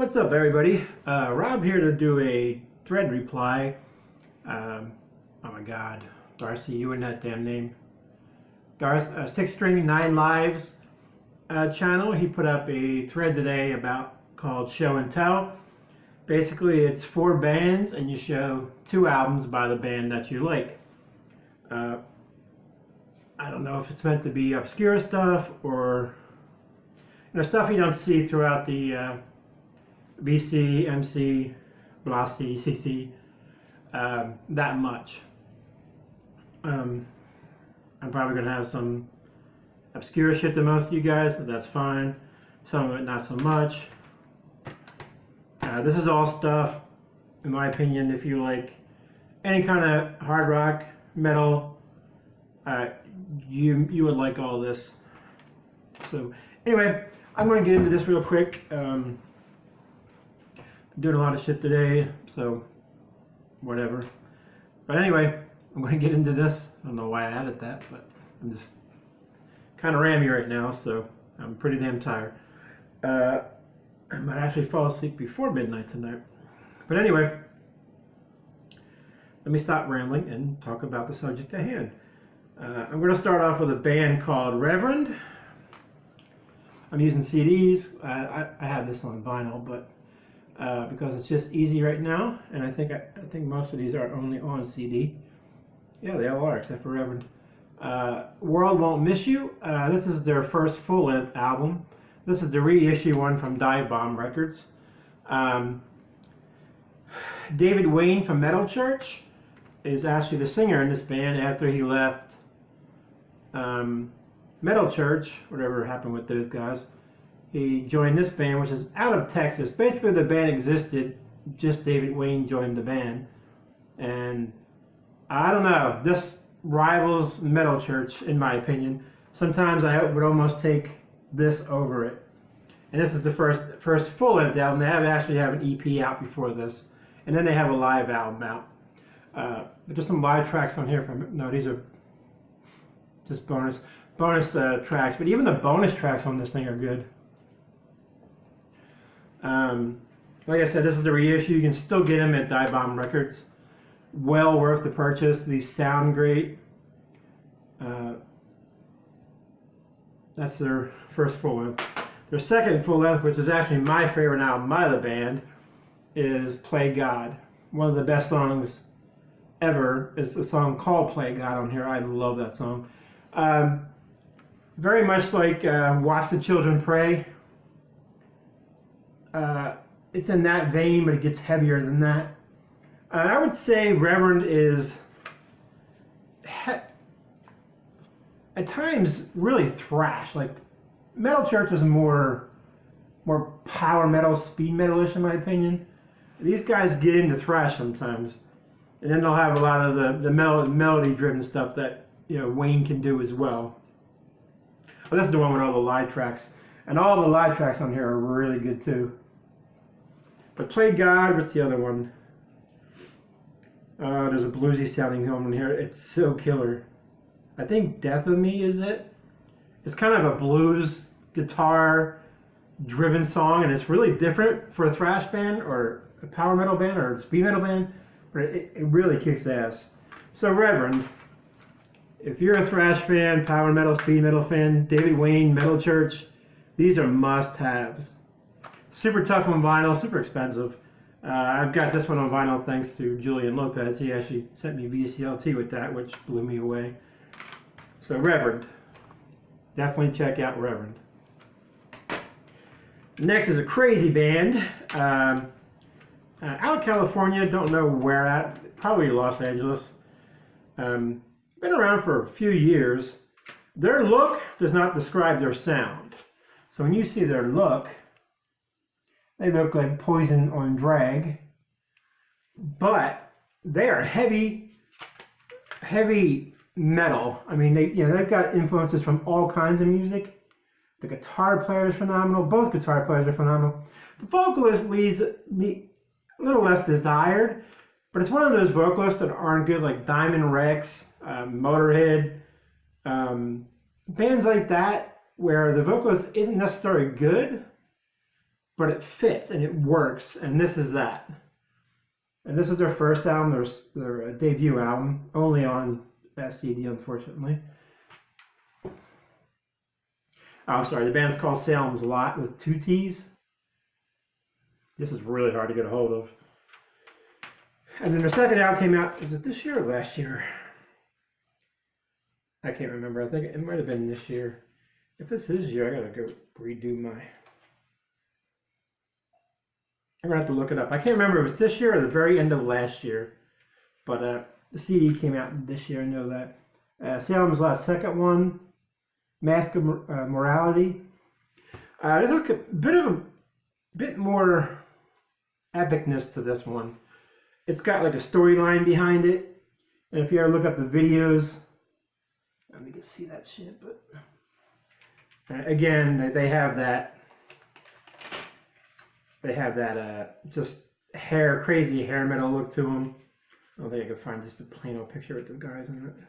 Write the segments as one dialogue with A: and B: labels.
A: What's up, everybody? Rob here to do a thread reply. Oh my God, Darcy, you and that damn name. Darcy, 6 String 9 Lives channel. He put up a thread today called Show and Tell. Basically, it's 4 bands, and you show 2 albums by the band that you like. I don't know if it's meant to be obscure stuff or stuff you don't see throughout the BC, MC, Blasty, CC that much. I'm probably going to have some obscure shit to most of you guys, so that's fine. Some of it not so much. This is all stuff, in my opinion, if you like any kind of hard rock, metal, you would like all this. So anyway, I'm going to get into this real quick. I'm doing a lot of shit today, so whatever. But anyway, I'm going to get into this. I don't know why I added that, but I'm just kind of rammy right now, so I'm pretty damn tired. I might actually fall asleep before midnight tonight. But anyway, let me stop rambling and talk about the subject at hand. I'm going to start off with a band called Reverend. I'm using CDs. I have this on vinyl, but because it's just easy right now, and I think most of these are only on CD. Yeah, they all are, except for Reverend. World Won't Miss You. This is their first full-length album. This is the reissue one from Dive Bomb Records. David Wayne from Metal Church is actually the singer in this band after he left Metal Church, whatever happened with those guys. He joined this band, which is out of Texas. Basically, the band existed, just David Wayne joined the band. And I don't know, this rivals Metal Church, in my opinion. Sometimes I would almost take this over it. And this is the first full-length album. They actually have an EP out before this. And then they have a live album out. But there's some live tracks on here from, no, these are just bonus tracks. But even the bonus tracks on this thing are good. Like I said, this is the reissue. You can still get them at Dive Bomb Records. Well worth the purchase. These sound great. That's their first full length. Their second full length, which is actually my favorite album by the band, is Play God. One of the best songs ever is a song called Play God on here. I love that song. Very much like Watch the Children Pray. It's in that vein, but it gets heavier than that. I would say Reverend is at times really thrash. Like Metal Church is more power metal, speed metal-ish in my opinion. These guys get into thrash sometimes, and then they'll have a lot of the melody-driven stuff that Wayne can do as well. But this is the one with all the live tracks, and all the live tracks on here are really good too. But Play God, what's the other one? There's a bluesy sounding one in here. It's so killer. I think Death of Me is it. It's kind of a blues guitar driven song, and it's really different for a thrash band or a power metal band or a speed metal band, but it really kicks ass. So Reverend, if you're a thrash fan, power metal, speed metal fan, David Wayne, Metal Church, these are must-haves. Super tough on vinyl, super expensive. I've got this one on vinyl thanks to Julian Lopez. He actually sent me VCLT with that, which blew me away. So Reverend, definitely check out Reverend. Next is a crazy band. Out of California, don't know where at, probably Los Angeles. Been around for a few years. Their look does not describe their sound. So when you see their look, they look like Poison on drag, but they are heavy metal. I mean, they've got influences from all kinds of music. The guitar player is phenomenal. Both guitar players are phenomenal. The vocalist leads a little less desired, but it's one of those vocalists that aren't good, like Diamond Rex, Motorhead, bands like that, where the vocalist isn't necessarily good, but it fits and it works, and this is that. And this is their first album, their debut album, only on CD, unfortunately. Oh, I'm sorry, the band's called Salems Lott with 2 T's. This is really hard to get a hold of. And then their second album came out, was it this year or last year? I can't remember. I think it might have been this year. If this is this year, I gotta go redo my... I'm gonna have to look it up. I can't remember if it's this year or the very end of last year. But the CD came out this year, I know that. Salems Lott's second one, Mask of Morality. There's a bit more epicness to this one. It's got like a storyline behind it. And if you ever look up the videos, let me just see that shit, but again, they have that just crazy hair metal look to them. I don't think I can find just a plain old picture with the guys in it.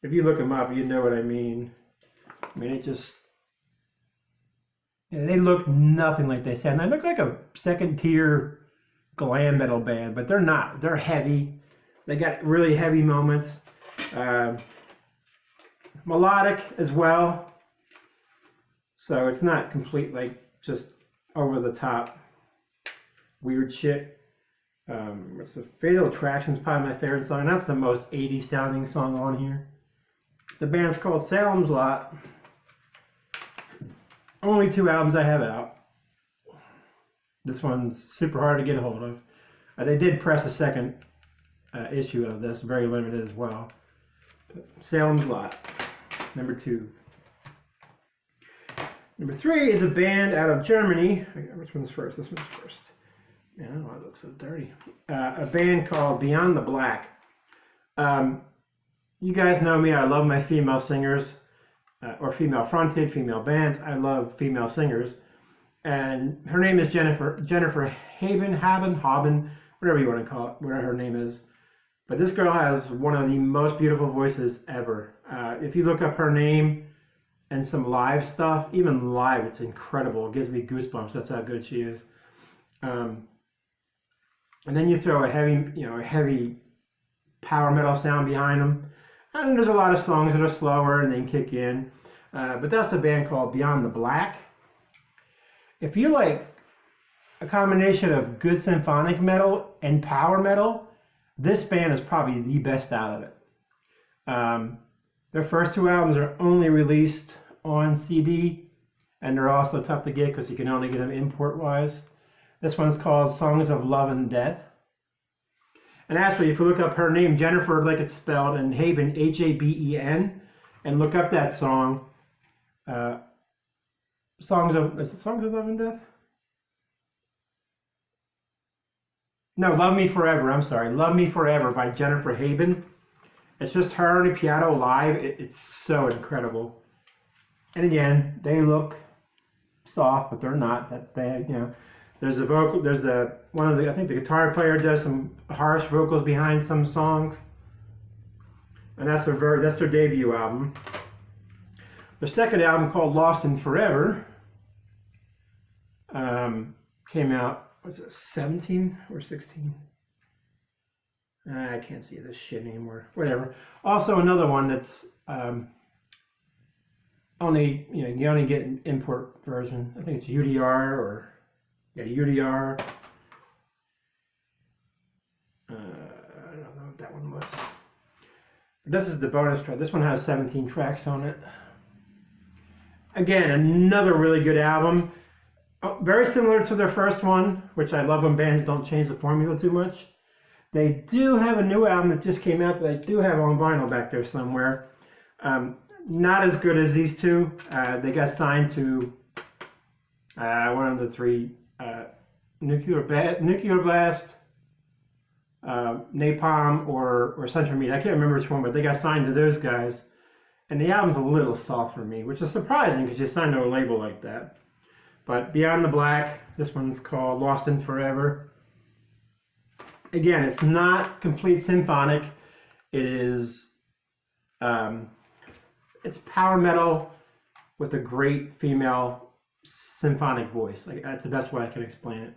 A: If you look them up, you know what I mean. I mean, it just, they look nothing like they sound. They look like a second tier glam metal band, but they're not. They're heavy. They got really heavy moments. Melodic as well. So it's not complete, like, just over the top weird shit. It's the Fatal Attraction is probably my favorite song. That's the most 80s sounding song on here. The band's called Salems Lott. Only 2 albums I have out. This one's super hard to get a hold of. They did press a second issue of this, very limited as well. Salems Lott, number 2. Number 3 is a band out of Germany. Which one's first? This one's first. Man, I don't know why it looks so dirty. A band called Beyond the Black. You guys know me. I love my female singers, or female fronted, female band. I love female singers. And her name is Jennifer Haben, whatever you want to call it, whatever her name is. But this girl has one of the most beautiful voices ever. If you look up her name and some live stuff, even live, it's incredible. It gives me goosebumps. That's how good she is. And then you throw a heavy power metal sound behind them. And there's a lot of songs that are slower and then kick in. But that's a band called Beyond the Black. If you like a combination of good symphonic metal and power metal, this band is probably the best out of it. Their first 2 albums are only released on CD, and they're also tough to get because you can only get them import-wise. This one's called Songs of Love and Death. And actually, if you look up her name, Jennifer, like it's spelled, and Haben, Haben, and look up that song, Songs of Love and Death? No, Love Me Forever, I'm sorry. Love Me Forever by Jennifer Haben. It's just her and the piano live. It's so incredible. And again, they look soft, but they're not. There's a vocal, I think the guitar player does some harsh vocals behind some songs. And that's their debut album. Their second album, called Lost in Forever, came out, what's it, 17 or 16? I can't see this shit anymore. Whatever. Also another one that's you only get an import version. I think it's UDR or UDR. I don't know what that one was. But this is the bonus track. This one has 17 tracks on it. Again, another really good album. Very similar to their first one, which I love when bands don't change the formula too much. They do have a new album that just came out that I do have on vinyl back there somewhere. Not as good as these 2. They got signed to one of the 3, Nuclear Blast, Napalm, or Central Meat. I can't remember which one, but they got signed to those guys. And the album's a little soft for me, which is surprising because you signed to a label like that. But Beyond the Black, this one's called Lost in Forever. Again, it's not complete symphonic. It is, it's power metal with a great female symphonic voice. Like, that's the best way I can explain it.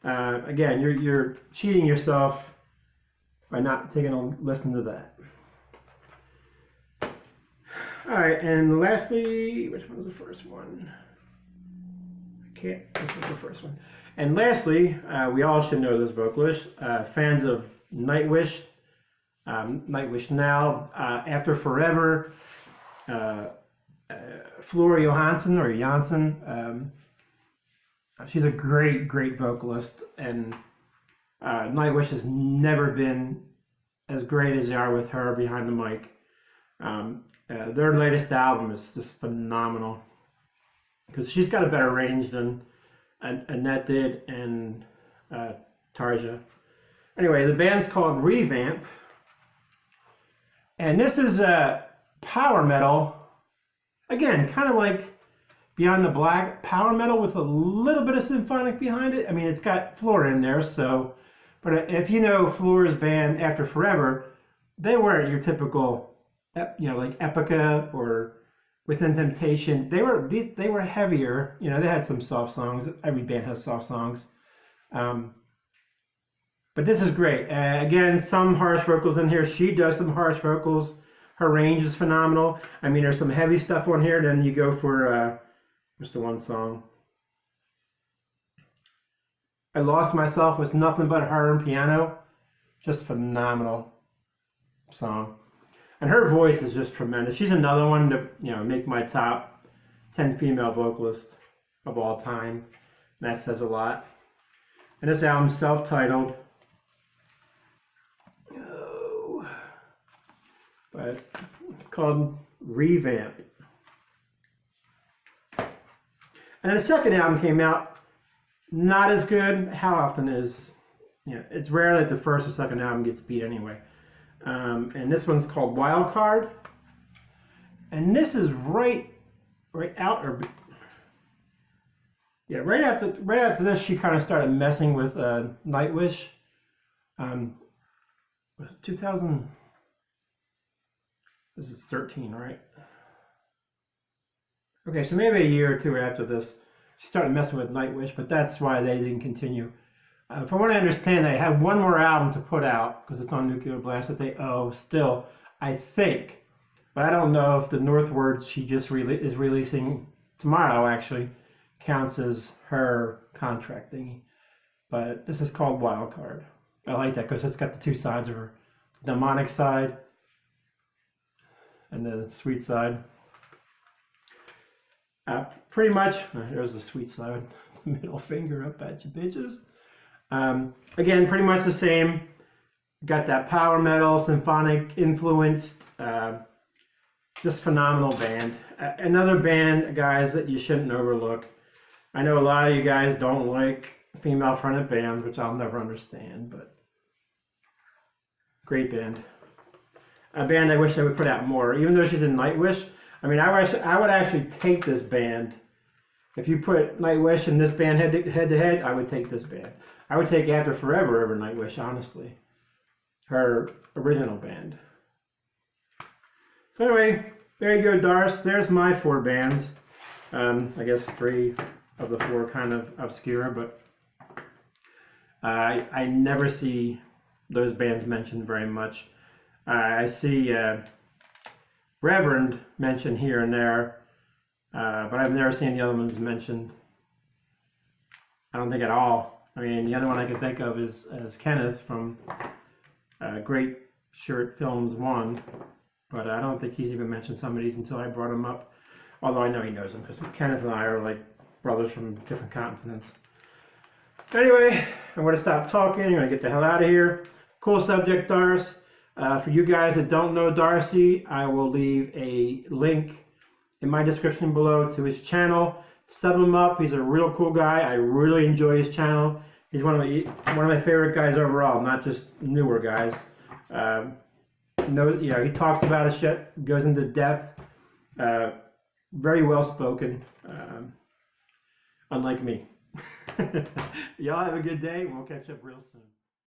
A: Again, you're cheating yourself by not taking a listen to that. All right, and lastly, which one was the first one? This is the first one. And lastly, we all should know this vocalist. Fans of Nightwish, Nightwish Now, After Forever, Flora Johansson or Jansson. She's a great vocalist, and Nightwish has never been as great as they are with her behind the mic. Their latest album is just phenomenal because she's got a better range than Annette did and Tarja. Anyway, the band's called Revamp, and this is power metal. Again, kind of like Beyond the Black, power metal with a little bit of symphonic behind it. I mean, it's got Flora in there, so. But if you know Flora's band After Forever, they weren't your typical, like Epica or Within Temptation. They were heavier. You know, they had some soft songs. Every band has soft songs. But this is great. Again, some harsh vocals in here. She does some harsh vocals. Her range is phenomenal. I mean, there's some heavy stuff on here. Then you go for, what's the one song? I Lost Myself with nothing but her and piano. Just phenomenal song. And her voice is just tremendous. She's another one to, make my top 10 female vocalists of all time. And that says a lot. And this album's self-titled. But it's called Revamp. And the second album came out, not as good. How often is, it's rare that the first or second album gets beat anyway. And this one's called Wild Card. And this is right after this, she kind of started messing with Nightwish. 2000. This is 13, right? Okay, so maybe a year or two after this, she started messing with Nightwish, but that's why they didn't continue. From what I understand, they have one more album to put out because it's on Nuclear Blast that they owe still, I think. But I don't know if the Northwards she just is releasing tomorrow actually counts as her contract thingy. But this is called Wild Card. I like that because it's got the two sides of her, the demonic side and the sweet side. Pretty much, there's the sweet side, middle finger up at you bitches. Again, pretty much the same. Got that power metal, symphonic influenced, just phenomenal band. Another band, guys, that you shouldn't overlook. I know a lot of you guys don't like female fronted bands, which I'll never understand, but great band. A band I wish they would put out more, even though she's in Nightwish. I mean, I would actually take this band. If you put Nightwish and this band head to head, I would take this band. I would take After Forever over Nightwish, honestly. Her original band. So anyway, there you go, Darce. There's my 4 bands. I guess 3 of the 4 kind of obscure, but I never see those bands mentioned very much. I see Reverend mentioned here and there, but I've never seen the other ones mentioned. I don't think at all. I mean, the other one I can think of is Kenneth from Great Shirt Films 1, but I don't think he's even mentioned some of these until I brought him up. Although I know he knows them because Kenneth and I are like brothers from different continents. Anyway, I'm going to stop talking. I'm going to get the hell out of here. Cool subject, Darcy. For you guys that don't know Darcy, I will leave a link in my description below to his channel. Sub him up. He's a real cool guy. I really enjoy his channel. He's one of my favorite guys overall, not just newer guys. He talks about his shit, goes into depth. Very well spoken, unlike me. Y'all have a good day. We'll catch up real soon.